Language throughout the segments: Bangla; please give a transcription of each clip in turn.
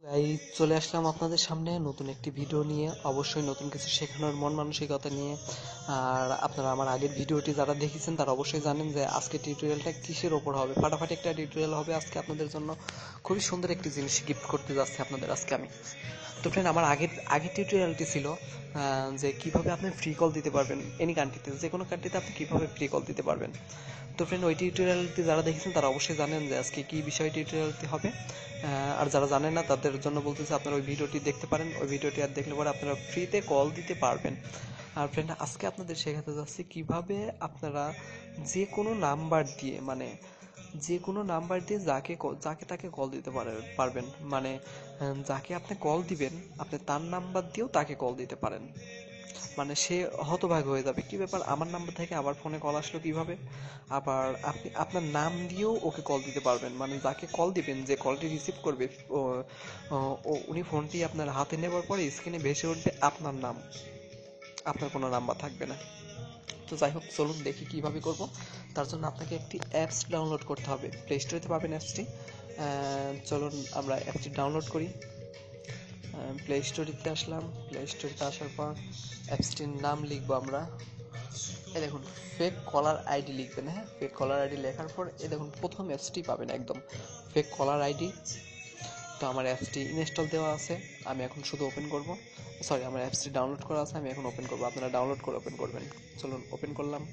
গাইস, চলে আসলাম আপনাদের সামনে নতুন একটি ভিডিও নিয়ে। অবশ্যই নতুন কিছু শেখানোর মন মানসিকতা নিয়ে। আর আপনারা আমার আগের ভিডিওটি যারা দেখেছেন তারা অবশ্যই জানেন যে আজকে টিউটোরিয়ালটা কিসের ওপর হবে। ফাটাফাটি একটা টিউটোরিয়াল হবে আজকে আপনাদের জন্য। খুবই সুন্দর একটি জিনিস গিফট করতে যাচ্ছি আপনাদের আজকে আমি। তো ফ্রেন্ড, আমার আগের টিউটোরিয়ালটি ছিল যে কিভাবে আপনি ফ্রি কল দিতে পারবেন এনি কান্ট্রিতে, যে কোনো কান্ট্রিতে আপনি কিভাবে ফ্রি কল দিতে পারবেন। তো ফ্রেন্ড, ওই টিউটোরিয়ালটি যারা দেখেছেন তারা অবশ্যই জানেন যে আজকে কি বিষয়ে টিউটোরিয়ালটি হবে। আর যারা জানেন না তাদের জন্য বলতেছি, আপনারা ওই ভিডিওটি দেখতে পারেন। ওই ভিডিওটি আর দেখলে পরে আপনারা ফ্রিতে কল দিতে পারবেন। আর ফ্রেন্ড, আজকে আপনাদের শেখাতে যাচ্ছি কিভাবে আপনারা যে কোনো নাম্বার দিয়ে, মানে যে কোনো নাম্বার দিয়ে যাকে তাকে কল দিতে পারবেন। মানে যাকে আপনি কল দিবেন আপনি তার নাম্বার দিয়েও তাকে কল দিতে পারেন। মানে সে হতভাগ হয়ে যাবে, কি ব্যাপার, আমার নাম্বার থেকে আবার ফোনে কল আসলো কিভাবে। আবার আপনি আপনার নাম দিয়েও ওকে কল দিতে পারবেন। মানে যাকে কল দিবেন, যে কলটি রিসিভ করবে, উনি ফোনটি আপনার হাতে নেবার পরে স্ক্রিনে ভেসে উঠবে আপনার নাম, আপনার কোনো নাম্বার থাকবে না। তো যাই হোক, চলুন দেখি কিভাবে করব। তার জন্য আপনাকে একটি অ্যাপস ডাউনলোড করতে হবে। প্লে স্টোরেতে পাবেন অ্যাপসটি। চলুন আমরা অ্যাপসটি ডাউনলোড করি। প্লে স্টোরিতে আসলাম। প্লে স্টোরিতে আসার পর অ্যাপসটির নাম লিখবো আমরা। এই দেখুন, ফেক কলার আইডি লিখবেন। হ্যাঁ, ফেক কলার আইডি লেখার পর এই দেখুন প্রথম অ্যাপসটি পাবেন একদম, ফেক কলার আইডি। তো আমার অ্যাপসটি ইনস্টল দেওয়া আছে, আমি এখন শুধু ওপেন করব। সরি, আমার অ্যাপসটি ডাউনলোড করা আছে, আমি এখন ওপেন করব। আপনারা ডাউনলোড করে ওপেন করবেন। চলুন ওপেন করলাম।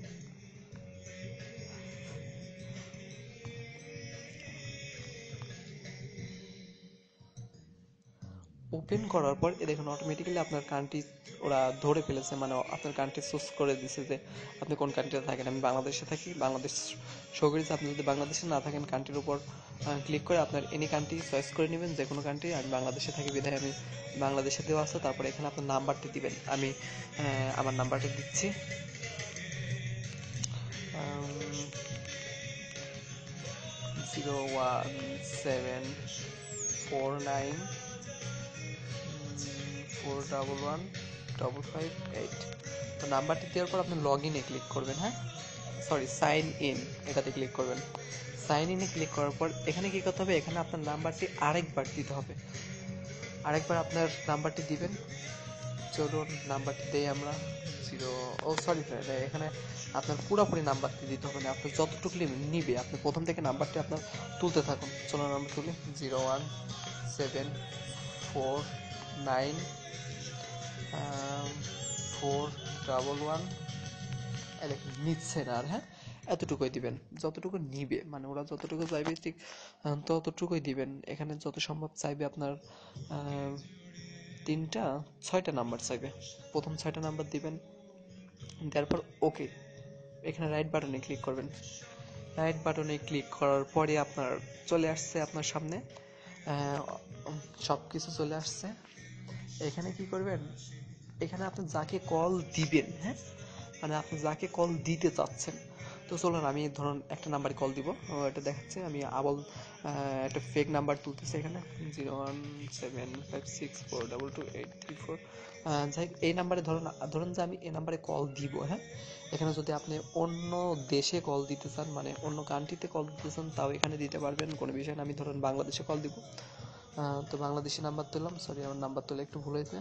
ওপেন করার পর এ দেখুন অটোমেটিক্যালি আপনার কান্ট্রি ওরা ধরে ফেলেছে, মানে আপনার কান্ট্রি চুজ করে দিছে যে আপনি কোন কান্ট্রিতে থাকেন। আমি বাংলাদেশে থাকি, বাংলাদেশ শো করেছে। আপনি যদি বাংলাদেশে না থাকেন, কান্ট্রির উপর ক্লিক করে আপনার এনি কান্ট্রি চয়েস করে নেবেন, যে কোনো কান্ট্রি। আমি বাংলাদেশে থাকি বিধায় আমি বাংলাদেশে দেওয়া আছে। তারপরে এখানে আপনার নাম্বারটি দিবেন। আমি আমার নাম্বারটি দিচ্ছি, 01749411558। তো নাম্বারটি দেওয়ার পর আপনি লগ ইনে ক্লিক করবেন। হ্যাঁ, সরি, সাইন ইন, এটাতে ক্লিক করবেন। সাইন ইনে ক্লিক করার পর এখানে কি করতে হবে, এখানে আপনার নাম্বারটি আরেকবার দিতে হবে। আরেকবার আপনার নাম্বারটি দিবেন। চলুন নাম্বারটি দেই আমরা। জিরো, ও সরি ফ্রেন্ড, এখানে আপনার পুরোপুরি নাম্বারটি দিতে হবে না, আপনার যতটুকু নিবে আপনি প্রথম থেকে নাম্বারটি আপনার তুলতে থাকুন। চলুন আমরা তুলি। 01749 411। দেখুন নিচ্ছে না আর। হ্যাঁ, এতটুকুই দিবেন, যতটুকু নিবে, মানে ওরা যতটুকু চাইবে ঠিক ততটুকুই দিবেন। এখানে যত সম্ভব চাইবে আপনার তিনটা, ছয়টা নাম্বার চাইবে। প্রথম ছয়টা নাম্বার দিবেন, দেওয়ার পর ওকে, এখানে রাইট বাটনে ক্লিক করবেন। রাইট বাটনে ক্লিক করার পরে আপনার চলে আসছে আপনার সামনে সব কিছু চলে আসছে। এখানে কি করবেন, এখানে আপনি যাকে কল দিবেন, হ্যাঁ, মানে আপনি যাকে কল দিতে চাচ্ছেন। তো চলুন আমি ধরুন একটা নাম্বারে কল দিব, এটা দেখাচ্ছে। আমি আবল একটা ফেক নাম্বার তুলতেছি এখানে, 01756422834। যাই হোক, এই নাম্বারে ধরুন ধরুন যে আমি এই নাম্বারে কল দিব। হ্যাঁ, এখানে যদি আপনি অন্য দেশে কল দিতে চান, মানে অন্য কান্ট্রিতে কল দিতে চান, তাও এখানে দিতে পারবেন, কোনো বিষয় না। আমি ধরুন বাংলাদেশে কল দিব। তো বাংলাদেশি নাম্বার তুললাম। সরি, আমার নাম্বার তুলে একটু ভুল হয়েছে।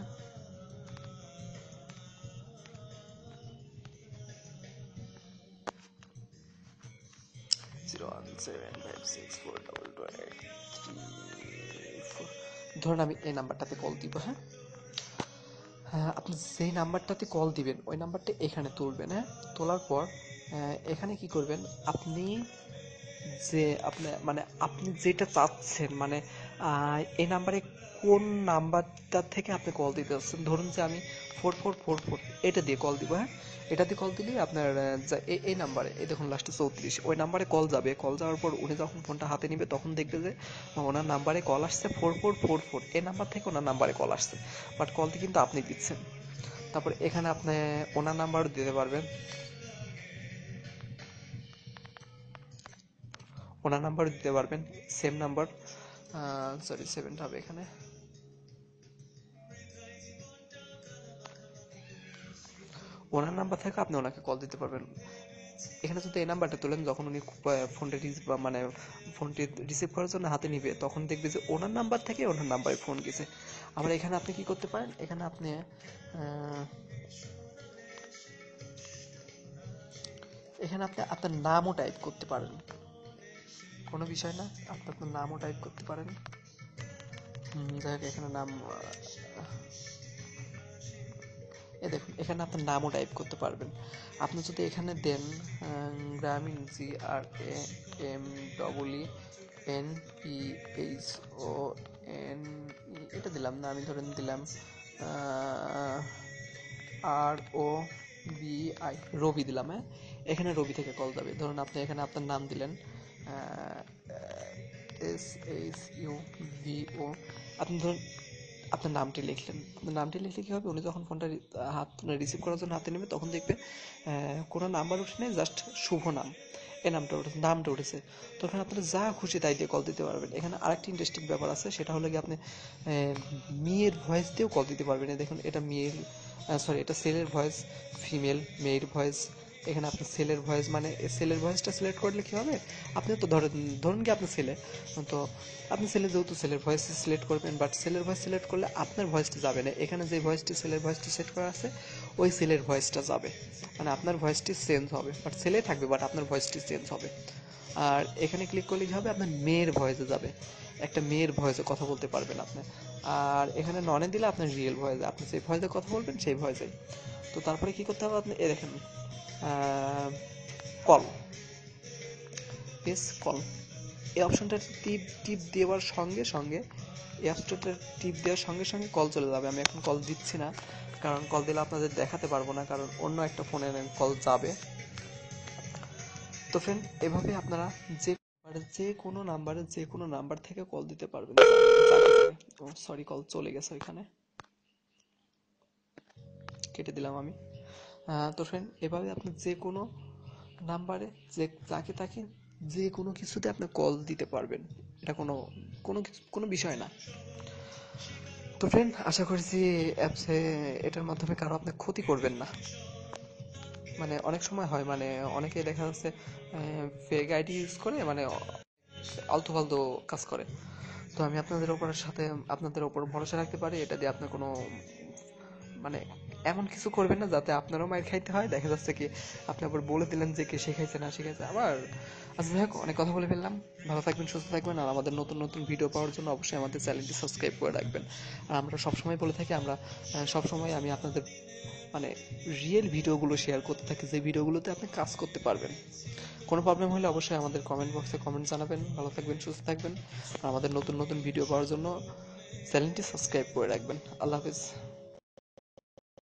ধরুন আমি এই নাম্বারটাতে কল দিব। হ্যাঁ, আপনি যেই নাম্বারটাতে কল দিবেন ওই নাম্বারটা এখানে তুলবেন। হ্যাঁ, তোলার পর এখানে কি করবেন, আপনি যে মানে আপনি যেটা চাচ্ছেন, মানে এই নাম্বারে কোন নাম্বারটা থেকে আপনি কল দিতে চাচ্ছেন। ধরুন যে আমি 4444 এটা দিয়ে কল দিব। হ্যাঁ, এটা দিয়ে কল দিলে আপনার এই নাম্বারে, এই দেখুন লাস্টে 34, ওই নাম্বারে কল যাবে। কল যাওয়ার পর উনি যখন ফোনটা হাতে নিবে তখন দেখবে যে ওনার নাম্বারে কল আসছে 4444, এই নাম্বার থেকে ওনার নাম্বারে কল আসছে, বাট কলটি কিন্তু আপনি দিচ্ছেন। তারপর এখানে আপনি ওনার নাম্বারও দিতে পারবেন, ওনার নাম্বারও দিতে পারবেন, সেম নাম্বার। সরি, 7টা হবে এখানে। ওনার নাম্বার থেকে আপনি ওনাকে কল দিতে পারবেন। এখানে যদি এই নাম্বারটা তোলেন, যখন উনি ফোনটা মানে ফোনটি রিসিভ করার জন্য হাতে নিবে, তখন দেখবে যে ওনার নাম্বার থেকে ওনার নাম্বারে ফোন গেছে। আবার এখানে আপনি কি করতে পারেন, এখানে আপনি আপনার নামও টাইপ করতে পারেন, কোনো বিষয় না, আপনি আপনার নামও টাইপ করতে পারেন। যাই হোক, এখানে নাম দেখুন, এখানে আপনার নামও টাইপ করতে পারবেন। আপনি যদি এখানে দেন গ্রামীণ, GRAMINPHONE, এটা দিলাম না, আমি ধরেন দিলাম ROBI, রবি দিলাম। হ্যাঁ, এখানে রবি থেকে কল যাবে। ধরুন আপনি এখানে আপনার নাম দিলেন SHUVO, আপনি ধরুন আপনার নামটি লিখলেন। আপনার নামটি লিখলে কি হবে, উনি যখন ফোনটা রিসিভ করার জন্য হাতে নেবে, তখন দেখবে কোনো নাম্বার উঠে নেই, জাস্ট শুভ নাম, এই নামটা উঠেছে। তখন আপনারা যা খুশি তাই দিয়ে কল দিতে পারবেন। এখানে আরেকটি ইন্টারেস্টিং ব্যাপার আছে, সেটা হলো কি আপনি মেয়ের ভয়েস দিয়েও কল দিতে পারবেন। দেখুন, এটা এটা সেলের ভয়েস, ফিমেল, মেয়ের ভয়েস। এখানে আপনি সেলের ভয়েস, মানে সেলের ভয়েসটা সিলেক্ট করলে কি হবে, আপনি তো ধরুন কি আপনি ছেলে, তো আপনি ছেলে যেহেতু সেলের ভয়েস সিলেক্ট করবেন, বাট সেলের ভয়েস সিলেক্ট করলে আপনার ভয়েসটা যাবে না। এখানে যে সেলের ভয়েসটি সেট করা আছে, ওই সেলের ভয়েসটা যাবে, মানে আপনার ভয়েসটি চেঞ্জ হবে, বাট সেলে থাকবে, বাট আপনার ভয়েসটি চেঞ্জ হবে। আর এখানে ক্লিক করলেই হবে আপনার মেয়ের ভয়েসে যাবে, একটা মেয়ের ভয়েসে কথা বলতে পারবেন আপনি। আর এখানে ননে দিলে আপনার রিয়েল ভয়েসে, আপনি যে ভয়েসে কথা বলবেন সেই ভয়েসে। তো তারপরে কি করতে হবে, আপনি দেখেন কল, কল, এই অপশনটা টিপ দেওয়ার সঙ্গে সঙ্গে, এই অপশনটা টিপ দেওয়ার সঙ্গে সঙ্গে কল চলে যাবে। আমি এখন কল দিচ্ছি না, কারণ কল দিলে আপনাদের দেখাতে পারবো না, কারণ অন্য একটা ফোনে কল যাবে। তো ফ্রেন্ড, এভাবে আপনারা যে কোনো নাম্বার থেকে কল দিতে পারবেন। সরি, কল চলে গেছে, ওইখানে কেটে দিলাম আমি। তো ফ্রেন্ড, এভাবে আপনি যে কোনো নাম্বারে যাকে তাকে যে কোনো কিছুতে আপনি কল দিতে পারবেন। এটা কোনো বিষয় না। তো ফ্রেন্ড, আশা করছি অ্যাপসে এটার মাধ্যমে কারো আপনি ক্ষতি করবেন না। মানে অনেক সময় হয়, মানে অনেকেই দেখা যাচ্ছে ফেক আইডি ইউজ করে, মানে আলতু ফালতু কাজ করে। তো আমি আপনাদের উপর ভরসা রাখতে পারি, এটা দিয়ে আপনার কোনো মানে এমন কিছু করবেন না যাতে আপনারও মাইর খাইতে হয়। দেখা যাচ্ছে কি আপনি আবার বলে দিলেন যে কে শিখাইছে না শিখাইছে আবার। আচ্ছা, যাই হোক, অনেক কথা বলে ফেললাম। ভালো থাকবেন, সুস্থ থাকবেন, আর আমাদের নতুন নতুন ভিডিও পাওয়ার জন্য অবশ্যই আমাদের চ্যানেলটি সাবস্ক্রাইব করে রাখবেন। আর আমরা সবসময় বলে থাকি, সবসময় আমি আপনাদের মানে রিয়েল ভিডিওগুলো শেয়ার করতে থাকি, যে ভিডিওগুলোতে আপনি কাজ করতে পারবেন। কোনো প্রবলেম হলে অবশ্যই আমাদের কমেন্ট বক্সে কমেন্ট জানাবেন। ভালো থাকবেন, সুস্থ থাকবেন, আর আমাদের নতুন নতুন ভিডিও পাওয়ার জন্য চ্যানেলটি সাবস্ক্রাইব করে রাখবেন। আল্লাহ হাফেজ।